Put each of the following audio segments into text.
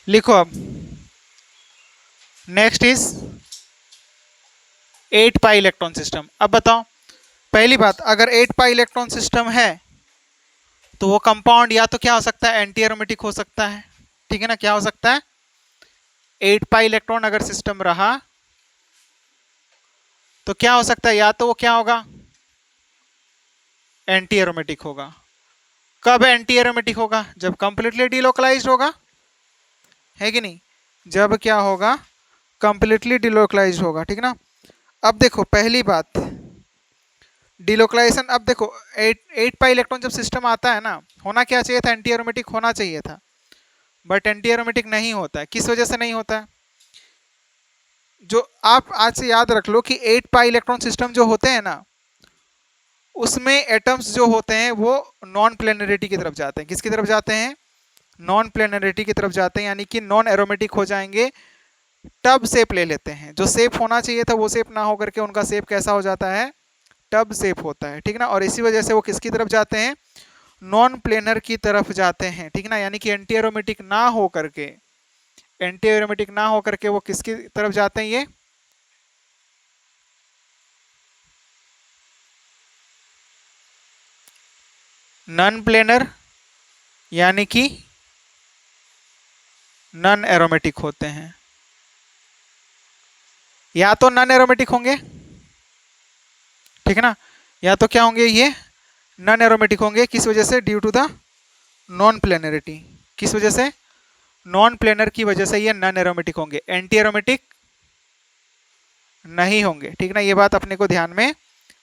लिखो अब। Next is 8 pi electron system. अब बताओ, पहली बात, अगर 8 पाई इलेक्ट्रॉन सिस्टम है तो वो कंपाउंड या तो क्या हो सकता है, एंटी एरोमेटिक हो सकता है, ठीक है ना। क्या हो सकता है, 8 पाई इलेक्ट्रॉन अगर सिस्टम रहा तो क्या हो सकता है, या तो वो क्या होगा, एंटी एरोमेटिक होगा। कब एंटी एरोमेटिक होगा, जब कंप्लीटली डिलोकलाइज्ड होगा, है कि नहीं। जब क्या होगा, कंप्लीटली डिलोकलाइज्ड होगा, ठीक ना। अब देखो पहली बात, डिलोकलाइजेशन। अब देखो 8 पाई इलेक्ट्रॉन जब सिस्टम आता है ना, होना क्या चाहिए था, एंटी एरोमेटिक होना चाहिए था, बट एंटी एरोमेटिक नहीं होता है। किस वजह से नहीं होता है, जो आप आज से याद रख लो कि 8 पाई इलेक्ट्रॉन सिस्टम जो होते हैं ना, उसमें एटम्स जो होते हैं वो नॉन प्लेनरिटी की तरफ जाते हैं। किसकी तरफ जाते हैं, नॉन प्लेनरिटी की तरफ जाते हैं, यानी कि नॉन एरोमेटिक हो जाएंगे, टब शेप ले लेते हैं। जो शेप होना चाहिए था वो शेप ना होकर के उनका शेप कैसा हो जाता है, टब शेप होता है, ठीक ना। और इसी वजह से वो किसकी तरफ जाते हैं, नॉन प्लेनर की तरफ जाते हैं, ठीक ना। यानी कि एंटी एरोमेटिक ना हो करके, एंटी एरोमेटिक ना हो करके वो किसकी तरफ जाते हैं, ये नॉन प्लेनर, यानी कि नॉन एरोमेटिक होते हैं। या तो नॉन एरोमेटिक होंगे, ठीक है ना, या तो क्या होंगे, ये नॉन एरोमेटिक होंगे। किस वजह से, due to the non planarity. किस वजह से, नॉन प्लेनर की वजह से ये नॉन एरोमेटिक होंगे, एंटी एरोमेटिक नहीं होंगे, ठीक ना। ये बात अपने को ध्यान में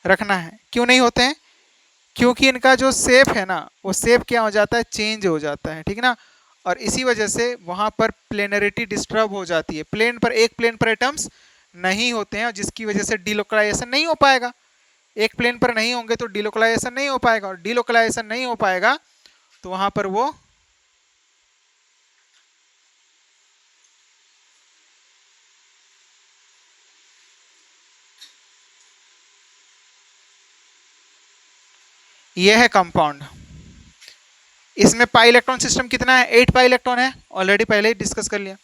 रखना है। क्यों नहीं होते हैं, क्योंकि इनका जो शेप है ना, वो शेप क्या हो जाता है, चेंज हो जाता है, ठीक ना। और इसी वजह से वहां पर प्लेनरिटी डिस्टर्ब हो जाती है। प्लेन पर, एक प्लेन पर एटम्स नहीं होते हैं, जिसकी वजह से डिलोकलाइजेशन नहीं हो पाएगा। एक प्लेन पर नहीं होंगे तो डिलोकलाइजेशन नहीं हो पाएगा, और डिलोकलाइजेशन नहीं हो पाएगा तो वहां पर वो ये है कंपाउंड। इसमें पाई इलेक्ट्रॉन सिस्टम कितना है, 8 पाई इलेक्ट्रॉन है, ऑलरेडी पहले ही डिस्कस कर लिया।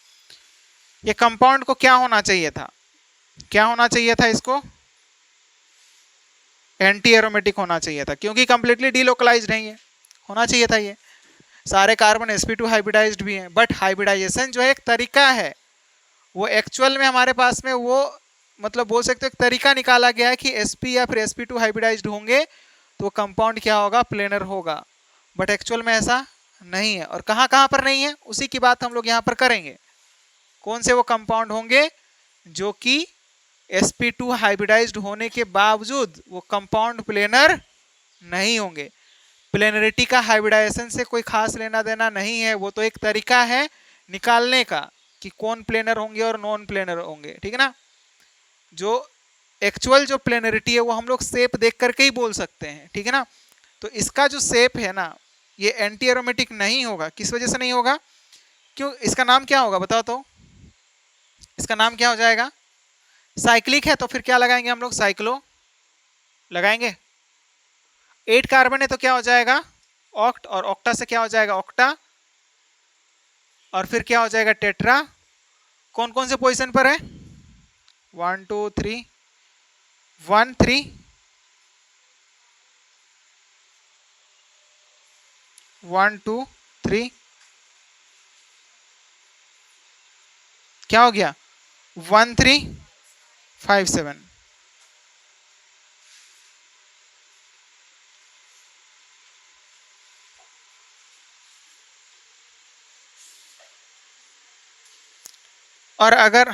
ये कंपाउंड को क्या होना चाहिए था, क्या होना चाहिए था इसको, एंटी एरोमेटिक होना चाहिए था, क्योंकि कंप्लीटली डिलोकलाइज्ड है, ये होना चाहिए था। ये सारे कार्बन sp2 हाइब्रिडाइज्ड भी हैं, बट हाइब्रिडाइजेशन जो है एक तरीका है, वो एक्चुअल में हमारे पास में वो, मतलब बोल सकते हो एक तरीका निकाला गया है कि sp या फिर sp2 हाइब्रिडाइज्ड होंगे तो कंपाउंड क्या होगा, प्लेनर होगा। बट एक्चुअल में ऐसा नहीं है। और कहाँ कहाँ पर नहीं है, उसी की बात हम लोग यहाँ पर करेंगे। कौन से वो कंपाउंड होंगे जो कि sp2 हाइब्रिडाइज्ड होने के बावजूद वो कंपाउंड प्लेनर नहीं होंगे। प्लेनरिटी का हाइब्रिडाइजेशन से कोई खास लेना देना नहीं है, वो तो एक तरीका है निकालने का कि कौन प्लेनर होंगे और नॉन प्लेनर होंगे, ठीक है ना। जो एक्चुअल जो प्लेनरिटी है वो हम लोग शेप देख करके ही बोल सकते हैं, ठीक है ना। तो इसका जो शेप है ना, ये एंटी एरोमेटिक नहीं होगा। किस वजह से नहीं होगा, क्यों, इसका नाम क्या होगा बताओ तो, इसका नाम क्या हो जाएगा, साइक्लिक है, तो फिर क्या लगाएंगे हम लोग, साइक्लो लगाएंगे। 8 कार्बन है तो क्या हो जाएगा, ऑक्ट, और ऑक्टा से क्या हो जाएगा, ऑक्टा, और फिर क्या हो जाएगा, टेट्रा। कौन कौन से पोजीशन पर है, 1 2 3, 1 3, 1 2 3, क्या हो गया, 1 3 5 7। और अगर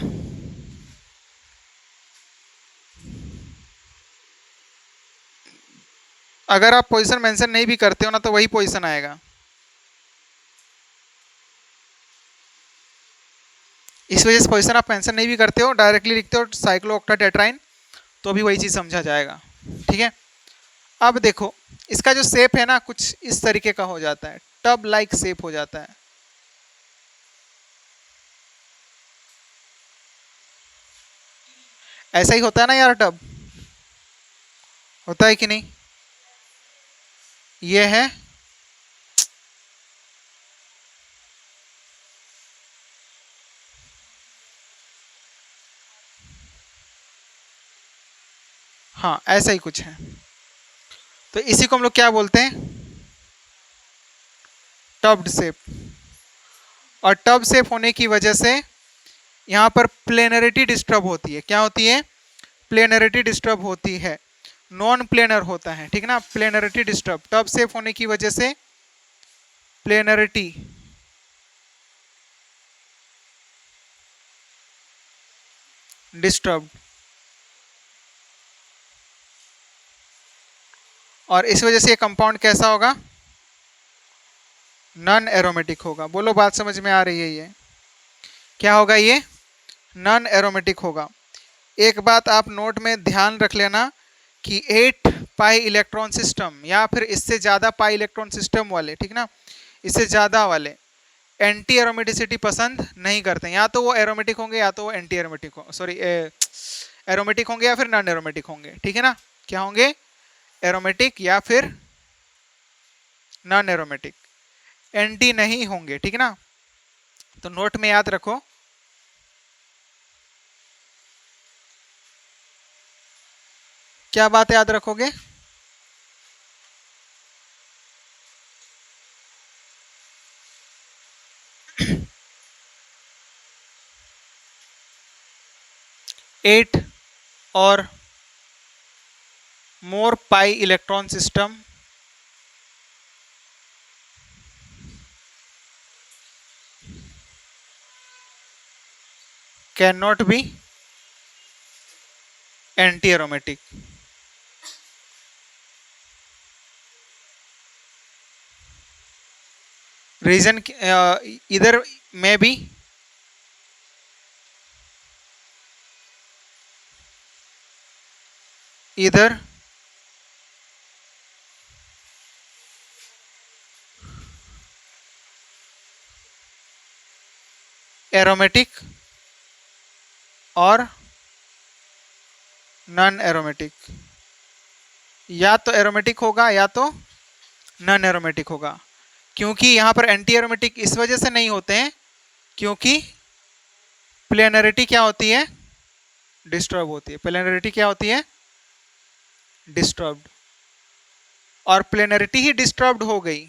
अगर आप पोजीशन मेंशन नहीं भी करते हो ना, तो वही पोजीशन आएगा। इस वजह से पोजीशन आप मेंशन नहीं भी करते हो, डायरेक्टली लिखते हो साइक्लोऑक्टाटेट्राइन, तो भी वही चीज़ समझा जाएगा, ठीक है। अब देखो, इसका जो शेप है ना, कुछ इस तरीके का हो जाता है, टब लाइक शेप हो जाता है। ऐसा ही होता है ना यार, टब होता है कि नहीं। ये है, हाँ ऐसा ही कुछ है। तो इसी को हम लोग क्या बोलते हैं, टब्ड शेप। और टब शेप होने की वजह से यहाँ पर प्लेनरिटी डिस्टर्ब होती है। क्या होती है, प्लेनरिटी डिस्टर्ब होती है, नॉन प्लेनर होता है, ठीक ना। प्लेनरिटी डिस्टर्ब, टब शेप होने की वजह से प्लेनरिटी डिस्टर्ब, और इस वजह से ये कंपाउंड कैसा होगा, नॉन एरोमेटिक होगा। बोलो बात समझ में आ रही है, ये क्या होगा, ये नॉन एरोमेटिक होगा। एक बात आप नोट में ध्यान रख लेना कि 8 पाई इलेक्ट्रॉन सिस्टम या फिर इससे ज़्यादा पाई इलेक्ट्रॉन सिस्टम वाले, ठीक ना, इससे ज़्यादा वाले एंटी एरोमेटिसिटी पसंद नहीं करते हैं। या तो वो एरोमेटिक होंगे या तो वो एंटी एरोमेटिक हो, सॉरी एरोमेटिक होंगे या फिर नॉन एरोमेटिक होंगे, ठीक है ना। क्या होंगे, एरोमेटिक या फिर नॉन एरोमेटिक, एंटी नहीं होंगे, ठीक है ना। तो नोट में याद रखो। क्या बात याद रखोगे, एट और more pi electron system can not be anti aromatic. Reason इधर में बी इधर एरोमेटिक और नॉन एरोमेटिक, या तो एरोमेटिक होगा या तो नॉन एरोमेटिक होगा। क्योंकि यहाँ पर एंटी एरोमेटिक इस वजह से नहीं होते हैं क्योंकि प्लेनरिटी क्या होती है, डिस्टर्ब होती है। प्लेनरिटी क्या होती है, डिस्टर्ब्ड, और प्लेनरिटी ही डिस्टर्ब्ड हो गई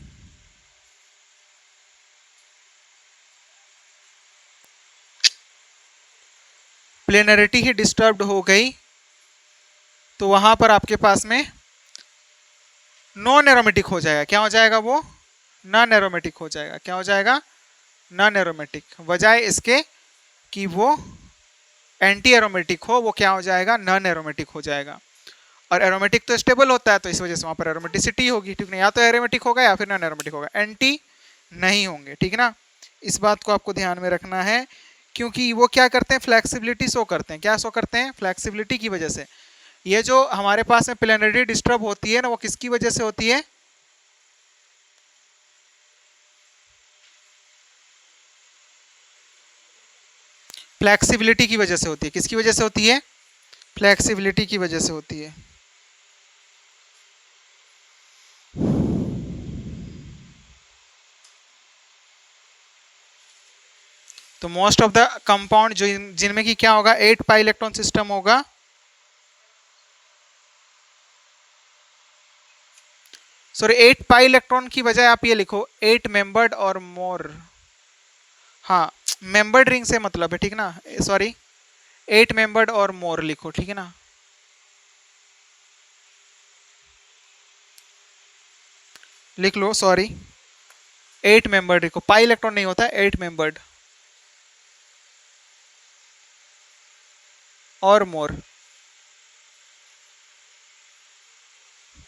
प्लेनरिटी ही डिस्टर्ब्ड हो गई तो वहां पर आपके पास में नॉन एरोमेटिक हो जाएगा। क्या हो जाएगा, वो नॉन एरोमेटिक हो जाएगा। क्या हो जाएगा, नॉन एरोमेटिक, बजाय इसके कि वो एंटी एरोमेटिक हो, वो क्या हो जाएगा, नॉन एरोमेटिक हो जाएगा। और एरोमेटिक तो स्टेबल होता है, तो इस वजह से वहां पर एरोमेटिसिटी होगी, ठीक ना। या तो एरोमेटिक होगा या फिर नॉन एरोमेटिक होगा, एंटी नहीं होंगे, ठीक ना। इस बात को आपको ध्यान में रखना है, क्योंकि वो क्या करते हैं, फ्लेक्सिबिलिटी शो करते हैं। क्या शो करते हैं, फ्लेक्सिबिलिटी की वजह से। ये जो हमारे पास में प्लेनरिटी डिस्टर्ब होती है ना, वो किसकी वजह से होती है, फ्लेक्सिबिलिटी की वजह से होती है। किसकी वजह से होती है, फ्लेक्सिबिलिटी की वजह से होती है। तो मोस्ट ऑफ द कंपाउंड जो जिनमें की क्या होगा, 8 पाई इलेक्ट्रॉन सिस्टम होगा, सॉरी 8 पाई इलेक्ट्रॉन की बजाय आप ये लिखो 8 मेंबर्ड और मोर। हाँ, मेंबर्ड रिंग से मतलब है, ठीक ना, सॉरी 8 मेंबर्ड और मोर लिखो, ठीक है ना। लिख लो, सॉरी 8 मेंबर्ड लिखो, पाई इलेक्ट्रॉन नहीं होता, 8 मेंबर्ड और मोर,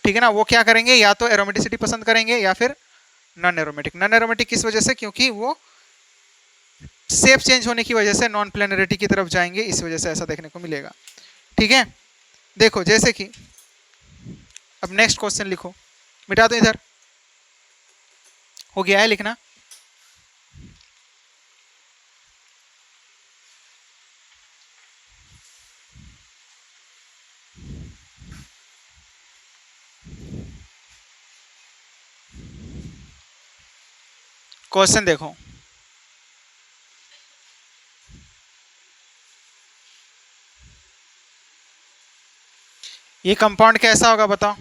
ठीक है ना। वो क्या करेंगे, या तो एरोमेटिसिटी पसंद करेंगे या फिर नॉन एरोमेटिक। नॉन एरोमेटिक किस वजह से, क्योंकि वो शेप चेंज होने की वजह से नॉन प्लेनरिटी की तरफ जाएंगे, इस वजह से ऐसा देखने को मिलेगा, ठीक है। देखो जैसे कि अब नेक्स्ट क्वेश्चन लिखो, मिटा दो इधर, हो गया है लिखना। क्वेश्चन देखो, ये कंपाउंड कैसा होगा बताओ?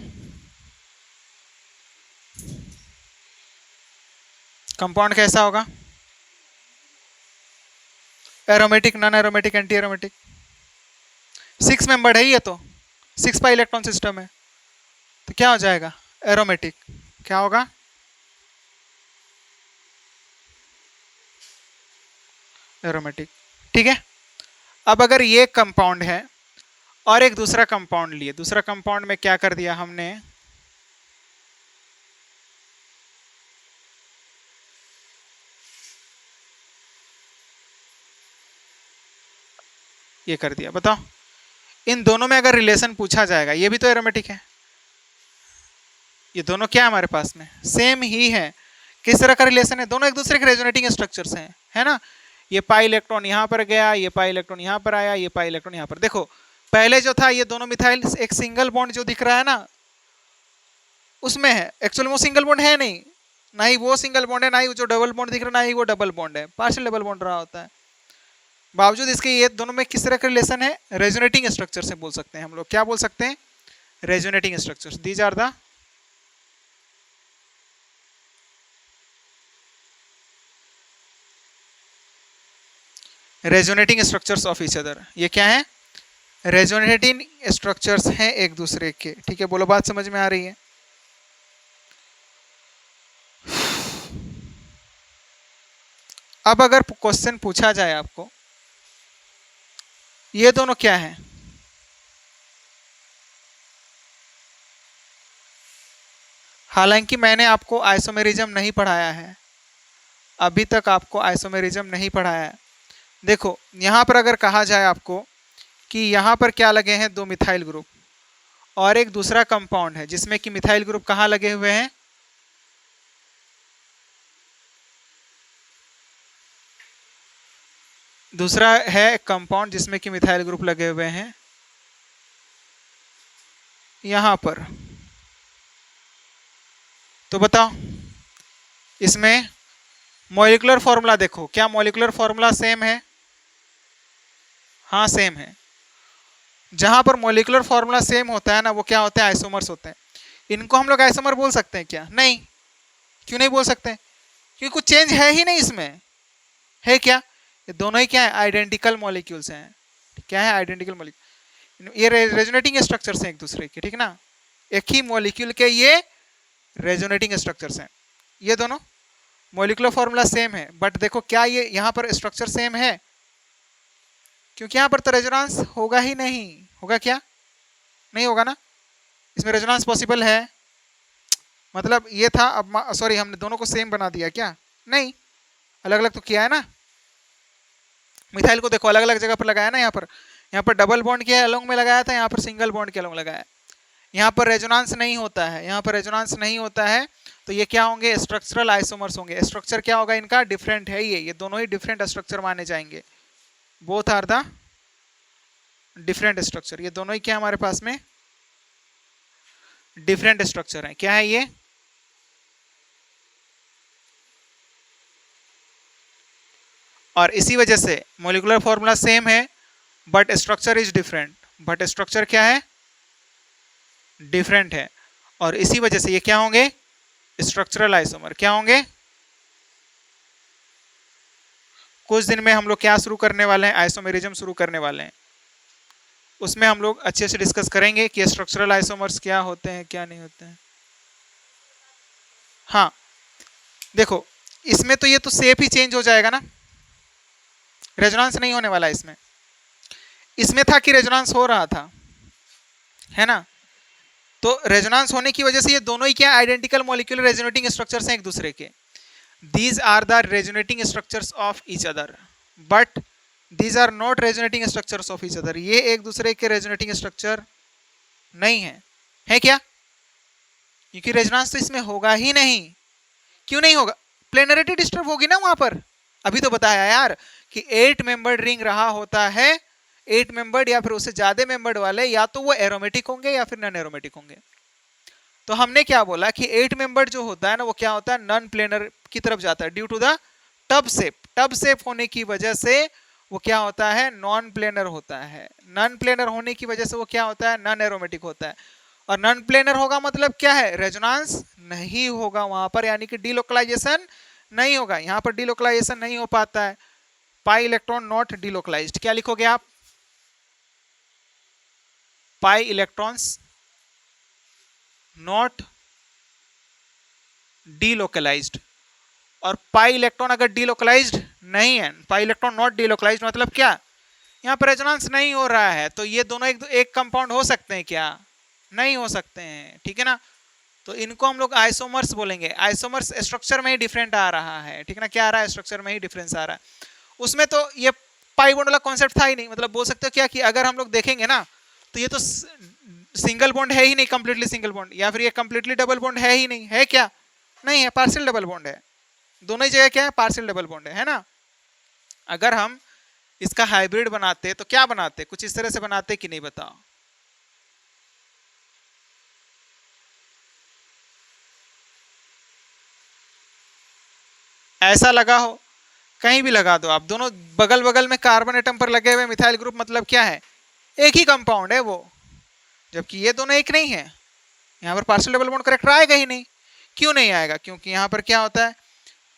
कंपाउंड कैसा होगा? Aromatic, non aromatic, anti aromatic. 6 membered है ये तो, 6 पाई इलेक्ट्रॉन सिस्टम है, तो क्या हो जाएगा? एरोमेटिक। क्या होगा? एरोमेटिक। ठीक है। अब अगर ये कंपाउंड है और एक दूसरा कंपाउंड लिए, दूसरा कंपाउंड में क्या कर दिया हमने, ये कर दिया, बताओ इन दोनों में अगर रिलेशन पूछा जाएगा, ये भी तो एरोमेटिक है, ये दोनों क्या है हमारे पास में? सेम ही है। किस तरह का रिलेशन है? दोनों एक दूसरे के रेजोनेटिंग स्ट्रक्चर्स हैं, है ना। ये पाई इलेक्ट्रॉन यहाँ पर गया, ये पाई इलेक्ट्रॉन यहाँ पर आया, ये पाई इलेक्ट्रॉन यहाँ पर। देखो पहले जो था ये दोनों मिथाइल, एक सिंगल बॉन्ड जो दिख रहा है ना उसमें है, एक्चुअली वो सिंगल बॉन्ड है नहीं, ना ही वो सिंगल बॉन्ड है, ना ही जो डबल बॉन्ड दिख रहा है, ना ही वो डबल बॉन्ड है, पार्शियल डबल बॉन्ड रहा होता है। बावजूद इसके ये दोनों में किस तरह का रिलेशन है? रेजोनेटिंग स्ट्रक्चर से बोल सकते हैं हम लोग। क्या बोल सकते हैं? Resonating structures. These are the resonating structures of each other. ये क्या है? रेजोनेटिंग स्ट्रक्चर्स हैं एक दूसरे के। ठीक है, बोलो बात समझ में आ रही है? अब अगर क्वेश्चन पूछा जाए आपको, ये दोनों क्या है? हालांकि मैंने आपको आइसोमेरिज्म नहीं पढ़ाया है, अभी तक आपको आइसोमेरिज्म नहीं पढ़ाया है। देखो यहाँ पर अगर कहा जाए आपको कि यहाँ पर क्या लगे हैं, 2 मिथाइल ग्रुप और एक दूसरा कंपाउंड है जिसमें कि मिथाइल ग्रुप कहाँ लगे हुए हैं? दूसरा है कंपाउंड जिसमें कि मिथाइल ग्रुप लगे हुए हैं यहाँ पर। तो बताओ इसमें मॉलिक्यूलर फॉर्मूला देखो, क्या मॉलिक्यूलर फॉर्मूला सेम है? हाँ सेम है। जहां पर मॉलिक्यूलर फॉर्मूला सेम होता है ना, वो क्या होते हैं? आइसोमर्स होते हैं। इनको हम लोग आइसोमर बोल सकते हैं क्या? नहीं। क्यों नहीं बोल सकते? क्योंकि कुछ चेंज है ही नहीं इसमें, है क्या? ये दोनों ही क्या है? आइडेंटिकल मॉलिक्यूल्स हैं। क्या है? Identical molecule. ये रेजोनेटिंग स्ट्रक्चर्स हैं एक दूसरे के, ठीक ना। एक ही मॉलिक्यूल के ये रेजोनेटिंग स्ट्रक्चर्स हैं। ये दोनों मॉलिक्यूलर फॉर्मूला सेम है, बट देखो क्या ये यहाँ पर स्ट्रक्चर सेम है? क्योंकि यहाँ पर तो रेजोनेंस होगा ही नहीं। होगा क्या? नहीं होगा ना। इसमें रेजोनेंस पॉसिबल है? मतलब ये था, अब सॉरी हमने दोनों को सेम बना दिया क्या? नहीं, अलग अलग तो किया है ना। मिथाइल को देखो अलग अलग जगह पर लगाया ना, यहाँ पर डबल बॉन्ड के अलोंग में लगाया था, यहाँ पर सिंगल बॉन्ड के अलोंग लगाया। यहाँ पर रेजोनेंस नहीं होता है, यहाँ पर रेजोनेंस नहीं होता है, तो ये क्या होंगे? स्ट्रक्चरल आइसोमर्स होंगे। स्ट्रक्चर क्या होगा इनका? डिफरेंट है। ये दोनों ही डिफरेंट स्ट्रक्चर माने जाएंगे। Both are the different structure. ये दोनों ही क्या हमारे पास में? डिफरेंट स्ट्रक्चर है। क्या है ये? और इसी वजह से मॉलिक्यूलर फॉर्मूला सेम है but structure is different. But structure क्या है? डिफरेंट है। और इसी वजह से ये क्या होंगे? Structural isomer. क्या होंगे? कुछ दिन में हम लोग क्या शुरू करने वाले हैं? आइसोमेरिज्म शुरू करने वाले हैं। उसमें हम लोग अच्छे से डिस्कस करेंगे कि स्ट्रक्चरल आइसोमर्स क्या होते हैं, क्या नहीं होते हैं। हाँ देखो इसमें तो ये तो शेप ही चेंज हो जाएगा ना, रेजोनेंस नहीं होने वाला इसमें। इसमें था कि रेजोनेंस हो रहा था, है ना। तो रेजोनेंस होने की वजह से ये दोनों ही क्या? आइडेंटिकल मॉलिक्यूलर रेजोनेटिंग स्ट्रक्चर्स हैं एक दूसरे के। These are the resonating structures of each other, but these are not resonating structures of each other. ये एक दूसरे के रेजोनेटिंग स्ट्रक्चर नहीं है, है क्या? क्योंकि रेजोनेंस तो इसमें होगा ही नहीं। क्यों नहीं होगा? प्लेनरिटी डिस्टर्ब होगी ना वहां पर। अभी तो बताया यार कि 8 मेंबर्ड रिंग रहा होता है, 8 मेंबर्ड या फिर उससे ज्यादा मेंबर्ड वाले, या तो वो एरोमेटिक होंगे या फिर नॉन एरोमेटिक होंगे। तो हमने क्या बोला कि 8 मेंबर जो होता है ना, वो क्या होता है? नॉन प्लेनर की तरफ जाता है due to the tub shape. Tub shape होने की वजह से वो क्या होता है, नॉन प्लेनर होता है। नॉन प्लेनर होने की वजह से वो क्या होता है, नॉन एरोमेटिक होता है। और नॉन प्लेनर होगा मतलब क्या है, रेजोनेंस नहीं होगा वहां पर, यानी कि डीलोकलाइजेशन नहीं होगा। यहाँ पर डीलोकलाइजेशन नहीं हो पाता है। पाई इलेक्ट्रॉन नॉट डीलोकलाइज्ड, क्या लिखोगे आप, पाई इलेक्ट्रॉन्स नॉट डीलोकलाइज्ड। और पाई इलेक्ट्रॉन अगर डीलोकलाइज्ड नहीं है, पाई इलेक्ट्रॉन नॉट डीलोकलाइज्ड मतलब क्या, यहाँ पर रेजोनेंस नहीं हो रहा है, तो ये दोनों एक कंपाउंड हो सकते हैं क्या, नहीं हो सकते हैं, ठीक है ना। तो इनको हम लोग आइसोमर्स बोलेंगे। आइसोमर्स स्ट्रक्चर में ही डिफरेंट आ रहा है, ठीक है ना, क्या आ रहा है, स्ट्रक्चर में ही डिफरेंस आ रहा है। उसमें तो ये पाई बॉन्ड वाला कॉन्सेप्ट था ही नहीं, मतलब बोल सकते हो क्या कि अगर हम लोग देखेंगे ना तो ये तो सिंगल बॉन्ड है ही नहीं, कंप्लीटली सिंगल बॉन्ड, या फिर ये कंप्लीटली डबल बॉन्ड है ही नहीं, है क्या, नहीं है, पार्शियल डबल बॉन्ड है। दोनों ही जगह क्या है, पार्शियल डबल बॉन्ड है ना। अगर हम इसका हाइब्रिड बनाते तो क्या बनाते, कुछ इस तरह से बनाते कि नहीं, बताओ। ऐसा लगा हो, कहीं भी लगा दो आप, दोनों बगल बगल में कार्बन एटम पर लगे हुए मिथाइल ग्रुप, मतलब क्या है, एक ही कंपाउंड है वो, जबकि ये दोनों एक नहीं है। यहाँ पर पार्शियल डबल बॉन्ड करेक्टर आएगा ही नहीं। क्यों नहीं आएगा, क्योंकि यहाँ पर क्या होता है,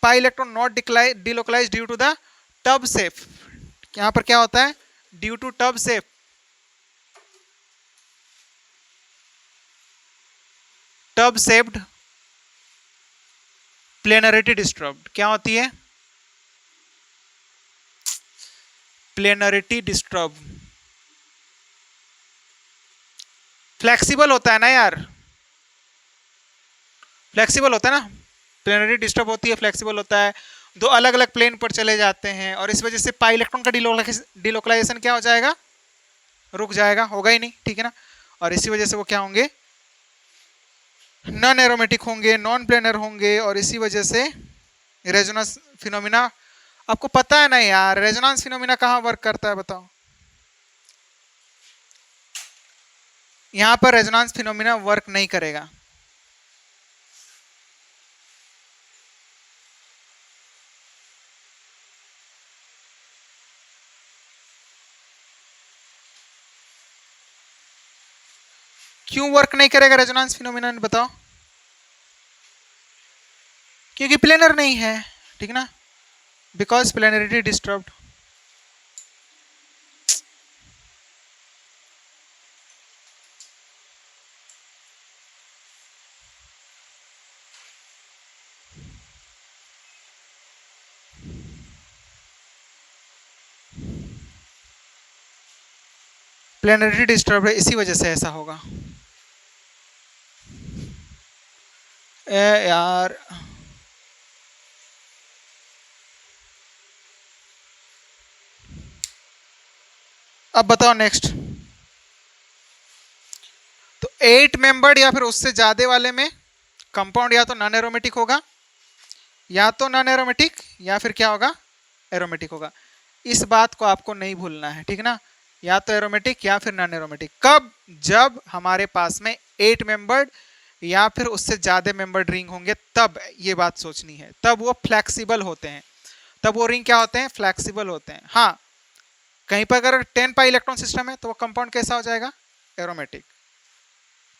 pi electron not delocalize due to the tub shape. यहाँ पर क्या होता है, due to tub shape, tub shaped planarity disturbed. क्या होती है, प्लेनरिटी डिस्टर्ब। फ्लेक्सिबल होता है ना यार, फ्लेक्सिबल होता है ना, प्लेनरिटी डिस्टर्ब होती है, फ्लेक्सिबल होता है, दो अलग अलग प्लेन पर चले जाते हैं, और इस वजह से पाई इलेक्ट्रॉन का डिलोकलाइजेशन क्या हो जाएगा, रुक जाएगा, होगा ही नहीं, ठीक है ना। और इसी वजह से वो क्या होंगे, नॉन एरोमेटिक होंगे, नॉन प्लेनर होंगे, और इसी वजह से रेजोनेंस फिनोमिना। आपको पता है ना यार, रेजोनेंस फिनोमिना कहाँ वर्क करता है, बताओ। यहां पर रेजोनेंस फिनोमिना वर्क नहीं करेगा। क्यों वर्क नहीं करेगा रेजोनेंस फिनोमिना, बताओ। क्योंकि प्लेनर नहीं है, ठीक ना, because planarity disturbed. Planarity disturb है, इसी वजह से ऐसा होगा। ए यार, अब बताओ नेक्स्ट। तो 8 मेंबर्ड या फिर उससे ज्यादा वाले में कंपाउंड या तो नॉन एरोमेटिक होगा, या तो नॉन एरोमेटिक, या फिर क्या होगा, एरोमेटिक होगा। इस बात को आपको नहीं भूलना है, ठीक ना, या तो एरोमेटिक या फिर नॉन एरोमेटिक। कब, जब हमारे पास में 8 मेंबर्ड या फिर उससे ज्यादा मेंबर्ड रिंग होंगे, तब ये बात सोचनी है, तब वो फ्लेक्सिबल होते हैं, तब वो रिंग क्या होते हैं, फ्लेक्सिबल होते हैं। हाँ, कहीं पर अगर 10 पाई इलेक्ट्रॉन सिस्टम है तो वो कंपाउंड कैसा हो जाएगा, एरोमेटिक।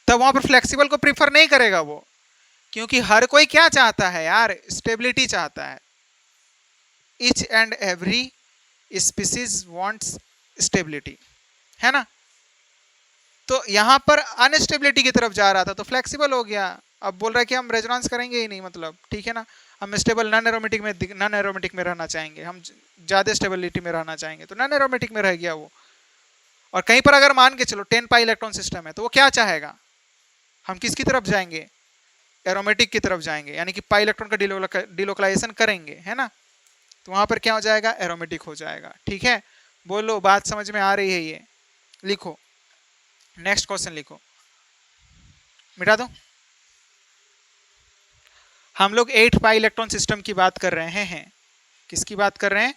तब वहां पर फ्लेक्सिबल को प्रीफर नहीं करेगा वो, क्योंकि हर कोई क्या चाहता है यार, स्टेबिलिटी चाहता है। Each and every species wants stability, है ना। तो यहां पर अनस्टेबिलिटी की तरफ जा रहा था तो फ्लेक्सिबल हो गया। अब बोल रहा है कि हम रेजोनेंस करेंगे ही नहीं, मतलब ठीक है ना, हम स्टेबल नॉन एरोमेटिक में रहना चाहेंगे, हम ज्यादा स्टेबिलिटी में रहना चाहेंगे, तो नॉन एरोमेटिक में रह गया वो। और कहीं पर अगर मान के चलो 10 पाई इलेक्ट्रॉन सिस्टम है तो वो क्या चाहेगा, हम किसकी तरफ जाएंगे, एरोमेटिक की तरफ जाएंगे, यानी कि पाई इलेक्ट्रॉन का डिलोकलाइजेशन करेंगे, है ना। तो वहां पर क्या हो जाएगा, एरोमेटिक हो जाएगा, ठीक है। बोलो, बात समझ में आ रही है, ये लिखो, नेक्स्ट क्वेश्चन लिखो, मिटा दो। हम लोग 8 पाई इलेक्ट्रॉन सिस्टम की बात कर रहे हैं, किसकी बात कर रहे हैं,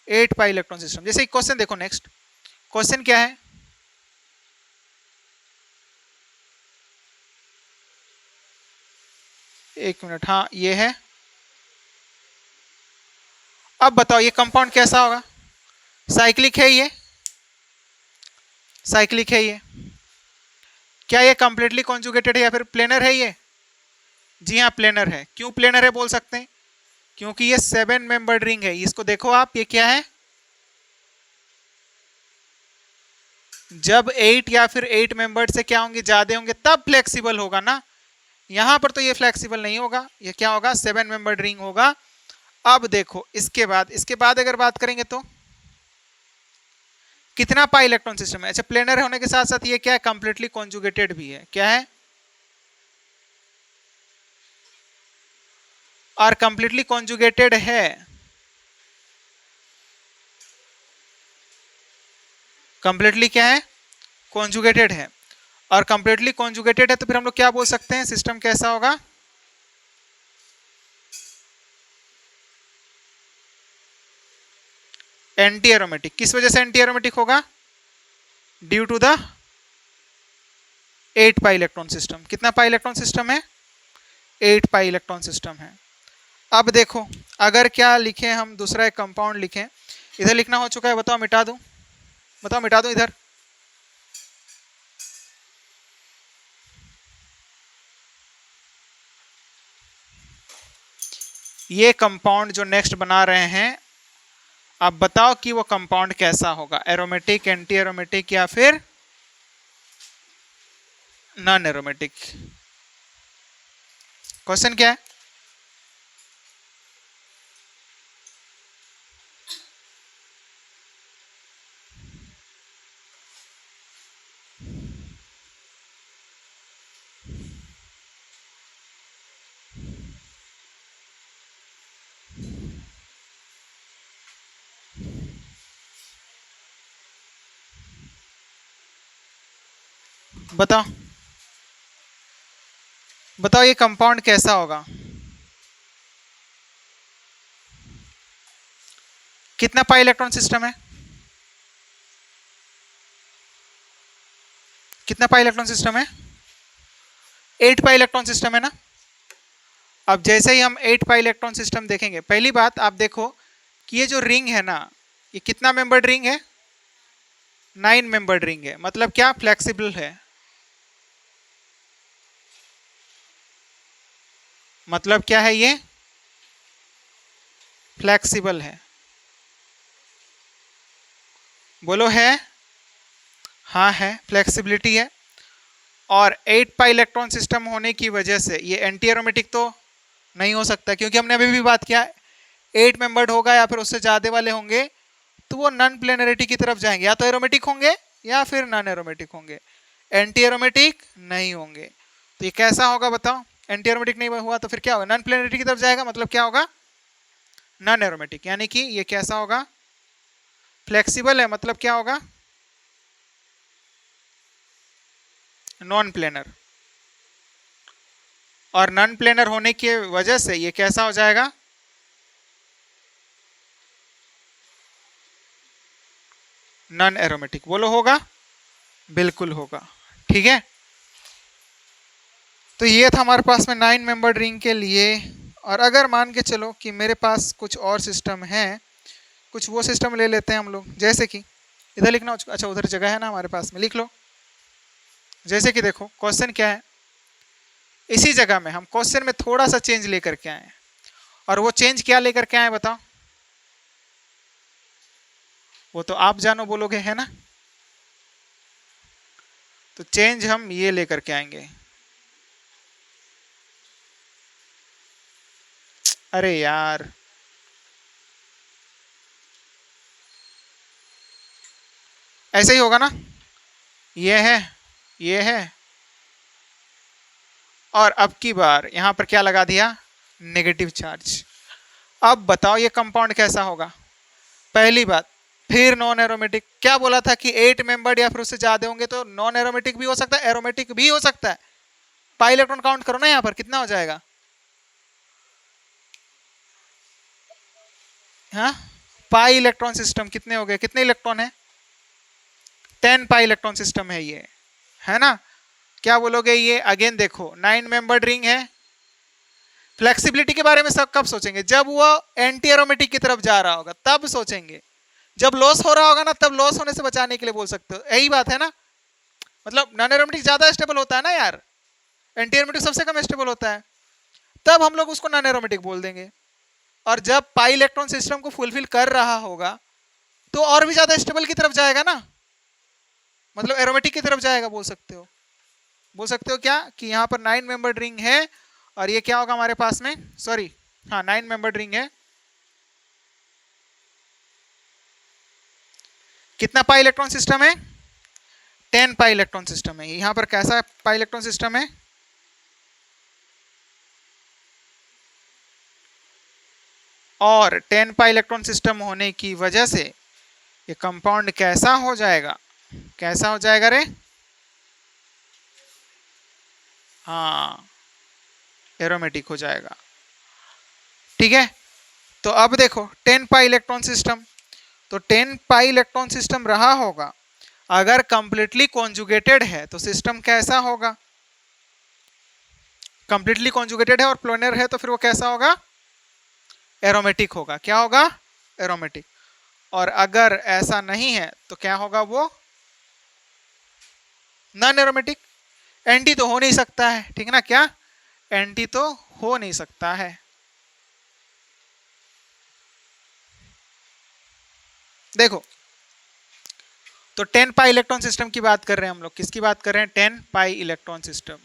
8 पाई इलेक्ट्रॉन सिस्टम। जैसे क्वेश्चन देखो, नेक्स्ट क्वेश्चन क्या है, एक मिनट, हाँ ये है। अब बताओ ये कंपाउंड कैसा होगा, साइक्लिक है ये, साइक्लिक है ये। क्या ये कंप्लीटली कॉन्जुगेटेड है या फिर प्लेनर है ये? जी हाँ प्लेनर है। क्यों प्लेनर है बोल सकते हैं? क्योंकि ये 7 मेंबर्ड रिंग है। इसको देखो आप, ये क्या है? जब 8 या फिर 8 मेंबर्ड से क्या होंगे, ज्यादा होंगे, तब फ्लेक्सिबल होगा ना। यहां पर तो ये फ्लेक्सिबल नहीं होगा, ये क्या होगा, 7 मेंबर्ड रिंग होगा। अब देखो इसके बाद अगर बात करेंगे तो कितना पाई इलेक्ट्रॉन सिस्टम है? अच्छा प्लेनर होने के साथ साथ ये क्या है, कंप्लीटली कॉन्जुगेटेड भी है। क्या है? और कंप्लीटली कॉन्जुगेटेड है। कंप्लीटली क्या है, कॉन्जुगेटेड है। और कंप्लीटली कॉन्जुगेटेड है तो फिर हम लोग क्या बोल सकते हैं, सिस्टम कैसा होगा? Anti aromatic. किस वजह से एंटी एरोमेटिक होगा? Due to the 8 pi electron system. कितना पाई इलेक्ट्रॉन सिस्टम है? 8 पाई इलेक्ट्रॉन सिस्टम है। अब देखो अगर क्या लिखें हम, दूसरा एक कंपाउंड लिखें, इधर लिखना हो चुका है, बताओ मिटा दूं? बताओ मिटा दूं इधर? ये कंपाउंड जो नेक्स्ट बना रहे हैं, आप बताओ कि वो कंपाउंड कैसा होगा, एरोमेटिक, एंटी एरोमेटिक या फिर नॉन एरोमेटिक? क्वेश्चन क्या है? बताओ बताओ ये कंपाउंड कैसा होगा? कितना पाई इलेक्ट्रॉन सिस्टम है? कितना पाई इलेक्ट्रॉन सिस्टम है? 8 पाई इलेक्ट्रॉन सिस्टम है ना। अब जैसे ही हम 8 पाई इलेक्ट्रॉन सिस्टम देखेंगे, पहली बात आप देखो कि ये जो रिंग है ना, ये कितना मेंबर्ड रिंग है? 9 मेंबर्ड रिंग है। मतलब क्या, फ्लेक्सिबल है। मतलब क्या है ये? फ्लेक्सिबल है। बोलो है? हाँ है, फ्लेक्सिबिलिटी है। और 8 पाई इलेक्ट्रॉन सिस्टम होने की वजह से ये एंटी एरोमेटिक तो नहीं हो सकता, क्योंकि हमने अभी भी बात किया 8 मेंबर्ड होगा या फिर उससे ज़्यादा वाले होंगे तो वो नॉन प्लेनरिटी की तरफ जाएंगे, या तो एरोमेटिक होंगे या फिर नॉन एरोमेटिक होंगे, एंटी एरोमेटिक नहीं होंगे। तो ये कैसा होगा बताओ? एंटी एरोमेटिक नहीं हुआ तो फिर क्या होगा, नॉन प्लेनरिटी की तरफ जाएगा, मतलब क्या होगा, नॉन एरोमेटिक। यानी कि ये कैसा होगा, फ्लेक्सिबल है, मतलब क्या होगा, नॉन प्लेनर। और नॉन प्लेनर होने की वजह से ये कैसा हो जाएगा, नॉन एरोमेटिक। बोलो होगा? बिल्कुल होगा। ठीक है, तो ये था हमारे पास में 9 मेंबर्ड रिंग के लिए। और अगर मान के चलो कि मेरे पास कुछ और सिस्टम है, कुछ वो सिस्टम ले लेते हैं हम लोग, जैसे कि इधर लिखना, अच्छा उधर जगह है ना हमारे पास में, लिख लो। जैसे कि देखो क्वेश्चन क्या है, इसी जगह में हम क्वेश्चन में थोड़ा सा चेंज लेकर के आए, और वो चेंज क्या लेकर के आए बताओ? वो तो आप जानो, बोलोगे है ना। तो चेंज हम ये लेकर के आएंगे। अरे यार, ऐसे ही होगा ना, ये है, ये है, और अब की बार यहां पर क्या लगा दिया, नेगेटिव चार्ज। अब बताओ ये कंपाउंड कैसा होगा? पहली बात, फिर नॉन एरोमेटिक। क्या बोला था कि 8 मेंबर्ड या फिर उससे ज्यादा होंगे तो नॉन एरोमेटिक भी हो सकता है, एरोमेटिक भी हो सकता है। पाई इलेक्ट्रॉन काउंट करो ना, यहां पर कितना हो जाएगा, हाँ पाई इलेक्ट्रॉन सिस्टम कितने हो गए, कितने इलेक्ट्रॉन है, 10 पाई इलेक्ट्रॉन सिस्टम है ये, है ना। क्या बोलोगे ये? अगेन देखो 9 मेंबर्ड रिंग है। फ्लेक्सिबिलिटी के बारे में सब कब सोचेंगे, जब वो एंटी एरोमेटिक की तरफ जा रहा होगा तब सोचेंगे। जब लॉस हो रहा होगा ना तब लॉस होने से बचाने के लिए बोल सकते हो, यही बात है ना। मतलब नॉन एरोमेटिक ज्यादा स्टेबल होता है ना यार, एंटी एरोमेटिक सबसे कम स्टेबल होता है, तब हम लोग उसको नॉन एरोमेटिक बोल देंगे। और जब पाई इलेक्ट्रॉन सिस्टम को फुलफिल कर रहा होगा तो और भी ज्यादा स्टेबल की तरफ जाएगा ना, मतलब एरोमेटिक की तरफ जाएगा, बोल सकते हो। बोल सकते हो क्या कि यहाँ पर 9 मेंबर्ड रिंग है और ये क्या होगा हमारे पास में, सॉरी हाँ 9 मेंबर्ड रिंग है। कितना पाई इलेक्ट्रॉन सिस्टम है, 10 पाई इलेक्ट्रॉन सिस्टम है। यहाँ पर कैसा पाई इलेक्ट्रॉन सिस्टम है, और 10 पाई इलेक्ट्रॉन सिस्टम होने की वजह से ये कंपाउंड कैसा हो जाएगा, कैसा हो जाएगा रे, हाँ एरोमेटिक हो जाएगा। ठीक है, तो अब देखो 10 पाई इलेक्ट्रॉन सिस्टम, तो 10 पाई इलेक्ट्रॉन सिस्टम रहा होगा, अगर कंप्लीटली कॉन्जुगेटेड है तो सिस्टम कैसा होगा, कंप्लीटली कॉन्जुगेटेड है और प्लोनर है तो फिर वो कैसा होगा, एरोमेटिक होगा। क्या होगा, एरोमेटिक। और अगर ऐसा नहीं है तो क्या होगा, वो नॉन एरोमेटिक। एंटी तो हो नहीं सकता है, ठीक है ना, क्या एंटी तो हो नहीं सकता है। देखो तो 10 पाई इलेक्ट्रॉन सिस्टम की बात कर रहे हैं हम लोग, किसकी बात कर रहे हैं, 10 पाई इलेक्ट्रॉन सिस्टम।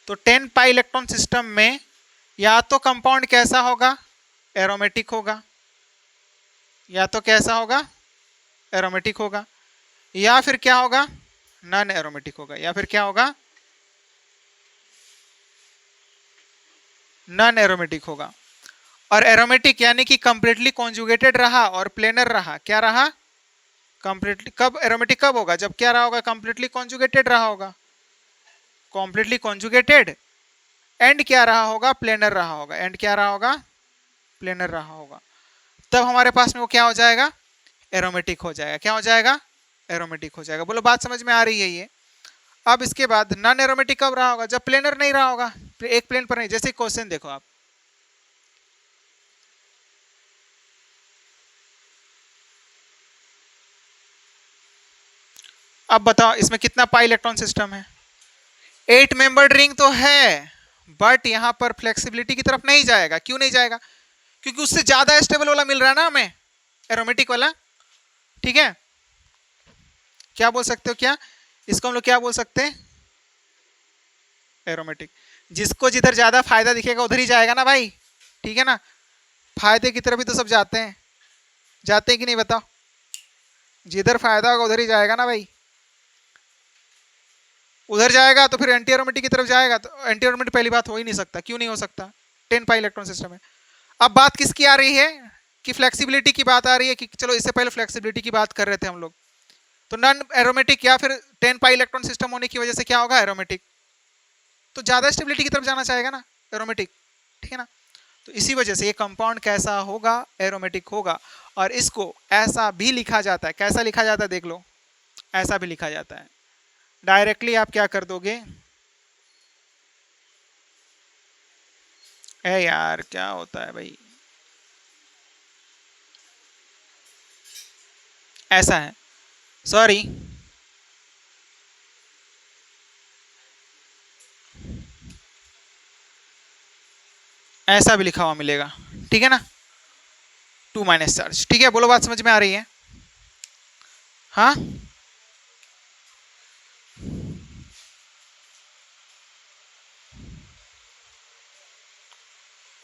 तो 10 पाई इलेक्ट्रॉन सिस्टम में या तो कंपाउंड कैसा होगा, एरोमेटिक होगा, या तो कैसा होगा, एरोमेटिक होगा, या फिर क्या होगा, नॉन एरोमेटिक होगा, या फिर क्या होगा, नॉन एरोमेटिक होगा। और एरोमेटिक यानी कि कंप्लीटली कॉन्जुगेटेड रहा और प्लेनर रहा, क्या रहा, कंप्लीटली। कब एरोमेटिक कब होगा, जब क्या रहा होगा, कंप्लीटली कॉन्जुगेटेड रहा होगा, कंप्लीटली कॉन्जुगेटेड, एंड क्या रहा होगा, प्लेनर रहा होगा, एंड क्या रहा होगा, प्लेनर रहा होगा। तब हमारे पास में वो क्या हो जाएगा, एरोमेटिक हो जाएगा। क्या हो जाएगा, एरोमेटिक हो जाएगा। बोलो बात समझ में आ रही है ये। अब इसके बाद नॉन एरोमेटिक कब रहा होगा, जब प्लेनर नहीं रहा होगा, एक प्लेन पर नहीं। जैसे क्वेश्चन देखो आप, अब बताओ इसमें कितना पाई इलेक्ट्रॉन सिस्टम है, 8 मेंबर्ड रिंग तो है, बट यहां पर फ्लेक्सिबिलिटी की तरफ नहीं जाएगा। क्यों नहीं जाएगा, क्योंकि उससे ज्यादा स्टेबल वाला मिल रहा है ना हमें, एरोमेटिक वाला। ठीक है, क्या बोल सकते हो, क्या इसको हम लोग क्या बोल सकते हैं, एरोमेटिक। जिसको जिधर ज्यादा फायदा दिखेगा उधर ही जाएगा ना भाई, ठीक है ना, फायदे की तरफ ही तो सब जाते हैं, जाते हैं कि नहीं बताओ, जिधर फायदा होगा उधर ही जाएगा ना भाई। उधर जाएगा तो फिर एंटी एरोमेटिक की तरफ जाएगा, तो एंटी एरोमेटिक पहली बात हो ही नहीं सकता। क्यों नहीं हो सकता, 10 पाई इलेक्ट्रॉन सिस्टम है। अब बात किसकी आ रही है, कि फ्लेक्सिबिलिटी की बात आ रही है, कि चलो इससे पहले फ्लेक्सिबिलिटी की बात कर रहे थे हम लोग। तो नॉन एरोमेटिक या फिर 10 पाई इलेक्ट्रॉन सिस्टम होने की वजह से क्या होगा, एरोमेटिक, तो ज्यादा स्टेबिलिटी की तरफ जाना चाहेगा ना, एरोमेटिक, ठीक है ना। तो इसी वजह से ये कंपाउंड कैसा होगा, एरोमेटिक होगा। और इसको ऐसा भी लिखा जाता है, कैसा लिखा जाता है देख लो, ऐसा भी लिखा जाता है। डायरेक्टली आप क्या कर दोगे, ए यार क्या होता है भाई, ऐसा है, सॉरी, ऐसा भी लिखा हुआ मिलेगा, ठीक है ना, 2 माइनस चार्ज। ठीक है, बोलो बात समझ में आ रही है, हाँ।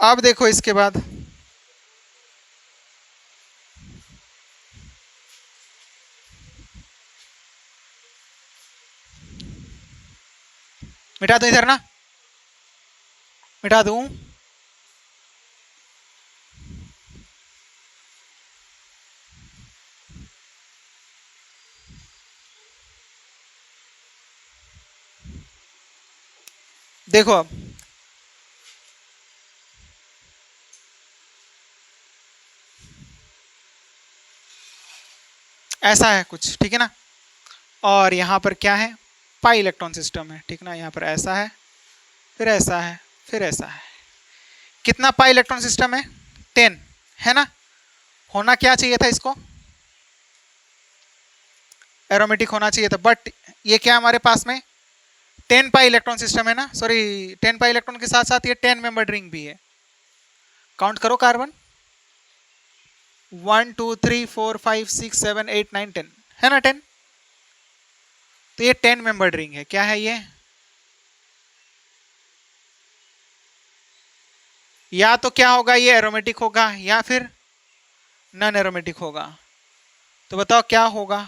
अब देखो इसके बाद मिटा दूं इधर ना, मिटा दूं, देखो अब ऐसा है कुछ, ठीक है ना। और यहाँ पर क्या है, पाई इलेक्ट्रॉन सिस्टम है, ठीक ना, यहाँ पर ऐसा है, फिर ऐसा है, फिर ऐसा है। कितना पाई इलेक्ट्रॉन सिस्टम है, 10 है ना। होना क्या चाहिए था इसको, एरोमेटिक होना चाहिए था, बट ये क्या हमारे पास में 10 पाई इलेक्ट्रॉन सिस्टम है ना, सॉरी 10 पाई इलेक्ट्रॉन के साथ साथ ये 10 मेंबर्ड रिंग भी है। काउंट करो कार्बन, 1 2 3 4 5 6 7 8 9 10 है ना 10। तो ये 10 मेंबर्ड रिंग है। क्या है ये, या तो क्या होगा, ये एरोमेटिक होगा या फिर नॉन एरोमेटिक होगा। तो बताओ क्या होगा।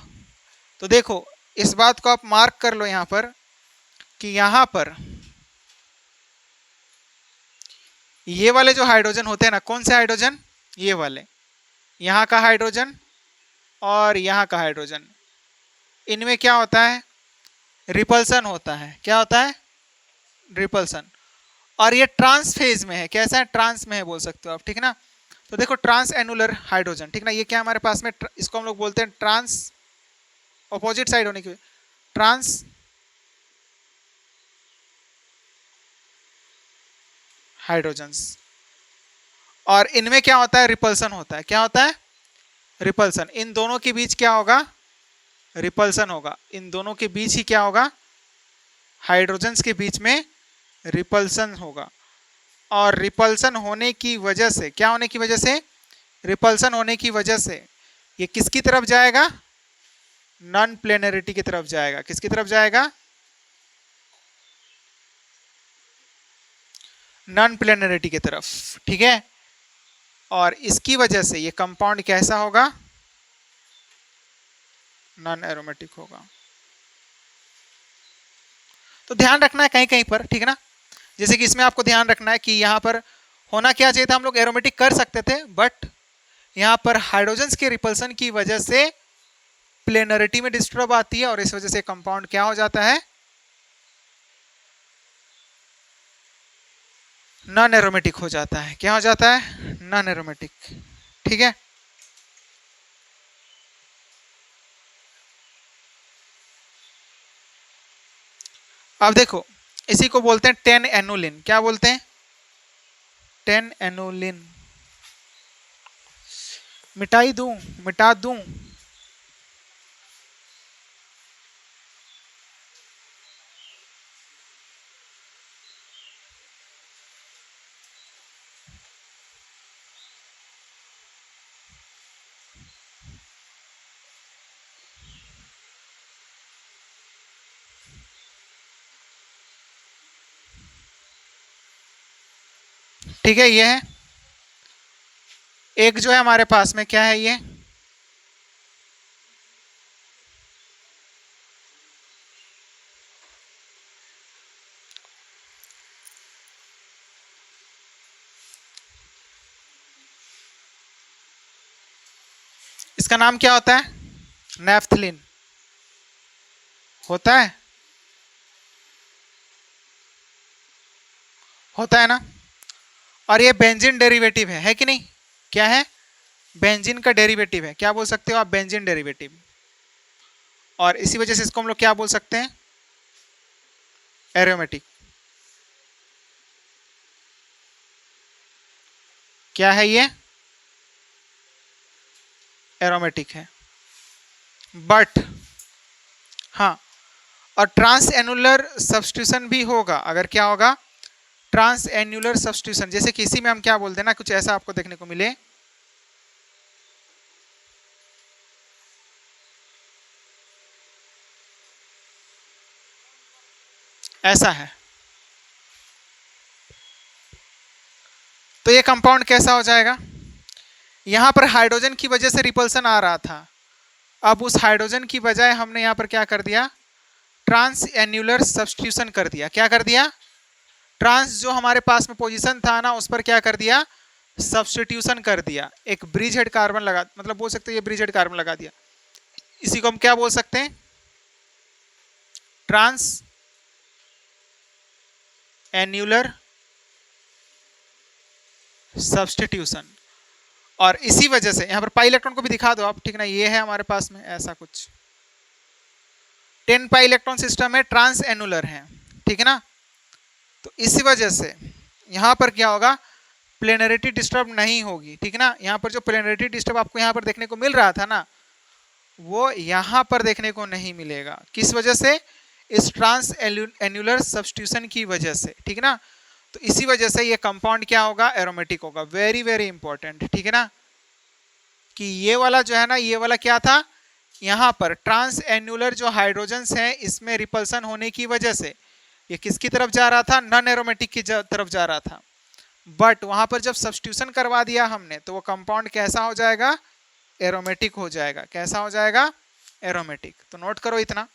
तो देखो इस बात को आप मार्क कर लो यहां पर कि यहां पर ये वाले जो हाइड्रोजन होते हैं ना, कौन से हाइड्रोजन, ये वाले, यहाँ का हाइड्रोजन और यहाँ का हाइड्रोजन, इनमें क्या होता है, रिपल्सन होता है। क्या होता है, रिपल्सन। और ये ट्रांस फेज में है। कैसा है, ट्रांस में है बोल सकते हो आप, ठीक है ना। तो देखो ट्रांस एनुलर हाइड्रोजन, ठीक ना, ये क्या हमारे पास में, इसको हम लोग बोलते हैं ट्रांस, अपोजिट साइड होने की, ट्रांस हाइड्रोजन्स। और इनमें क्या होता है, रिपल्सन होता है। क्या होता है, रिपल्सन। इन दोनों के बीच क्या होगा, रिपल्सन होगा। इन दोनों के बीच ही क्या होगा, हाइड्रोजन्स के बीच में रिपल्सन होगा। और रिपल्सन होने की वजह से, क्या होने की वजह से, रिपल्सन होने की वजह से ये किसकी तरफ जाएगा, नॉन प्लेनरिटी की तरफ जाएगा। किसकी तरफ जाएगा, नॉन प्लेनरिटी की तरफ, ठीक है। और इसकी वजह से ये कंपाउंड कैसा होगा, नॉन एरोमेटिक होगा। तो ध्यान रखना है कहीं कहीं पर, ठीक है ना। जैसे कि इसमें आपको ध्यान रखना है कि यहाँ पर होना क्या चाहिए था, हम लोग एरोमेटिक कर सकते थे, बट यहाँ पर हाइड्रोजन्स के रिपल्सन की वजह से प्लेनरिटी में डिस्टर्ब आती है और इस वजह से कंपाउंड क्या हो जाता है, नॉन एरोमेटिक हो जाता है। क्या हो जाता है, नॉन एरोमेटिक, ठीक है। अब देखो इसी को बोलते हैं 10 एनुलिन। क्या बोलते हैं, 10 एनुलिन। मिटा दूं, ठीक है। ये है एक जो है हमारे पास में, क्या है ये, इसका नाम क्या होता है, नेफ्थलीन होता है, होता है ना। और ये बेंजीन डेरिवेटिव है कि नहीं, क्या है, बेंजीन का डेरिवेटिव है। क्या बोल सकते हो आप, बेंजीन डेरिवेटिव। और इसी वजह से इसको हम लोग क्या बोल सकते हैं, एरोमेटिक। क्या है ये, एरोमेटिक है। बट हाँ, और ट्रांस एनुलर सब्स्टिट्यूशन भी होगा। अगर क्या होगा, ट्रांस एन्युलर सब्स्टिट्यूशन, जैसे कि इसी में हम क्या बोलते हैं ना, कुछ ऐसा आपको देखने को मिले, ऐसा है। तो ये कंपाउंड कैसा हो जाएगा, यहां पर हाइड्रोजन की वजह से रिपल्सन आ रहा था, अब उस हाइड्रोजन की बजाय हमने यहां पर क्या कर दिया, ट्रांस एन्युलर सब्स्टिट्यूशन कर दिया। क्या कर दिया, ट्रांस जो हमारे पास में पोजीशन था ना, उस पर क्या कर दिया, सब्स्टिट्यूशन कर दिया। एक ब्रिज हेड कार्बन लगा, मतलब बोल सकते हैं ये ब्रिज हेड कार्बन लगा दिया। इसी को हम क्या बोल सकते हैं, ट्रांस एन्युलर सब्स्टिट्यूशन। और इसी वजह से यहां पर पाई इलेक्ट्रॉन को भी दिखा दो आप, ठीक ना, ये है हमारे पास में ऐसा कुछ 10 पाई इलेक्ट्रॉन सिस्टम है, ट्रांस एनुलर है, ठीक है ना। तो इसी वजह से यहां पर क्या होगा, प्लेनरिटी डिस्टर्ब नहीं होगी, ठीक ना। यहाँ पर जो प्लेनरिटी डिस्टर्ब आपको यहाँ पर देखने को मिल रहा था ना, वो यहाँ पर देखने को नहीं मिलेगा। किस वजह से? इस ट्रांस एन्युलर सब्स्टिट्यूशन की वजह से, ठीक है ना। तो इसी वजह से ये कंपाउंड क्या होगा? एरोमेटिक होगा। वेरी वेरी इंपॉर्टेंट, ठीक है ना, कि ये वाला जो है ना, ये वाला क्या था, यहाँ पर ट्रांस एन्युलर जो हाइड्रोजन्स हैं इसमें रिपल्सन होने की वजह से ये किसकी तरफ जा रहा था? नॉन एरोमेटिक की तरफ जा रहा था। बट वहां पर जब सब्स्टिट्यूशन करवा दिया हमने तो वो कंपाउंड कैसा हो जाएगा? एरोमेटिक हो जाएगा। कैसा हो जाएगा? एरोमेटिक। तो नोट करो इतना।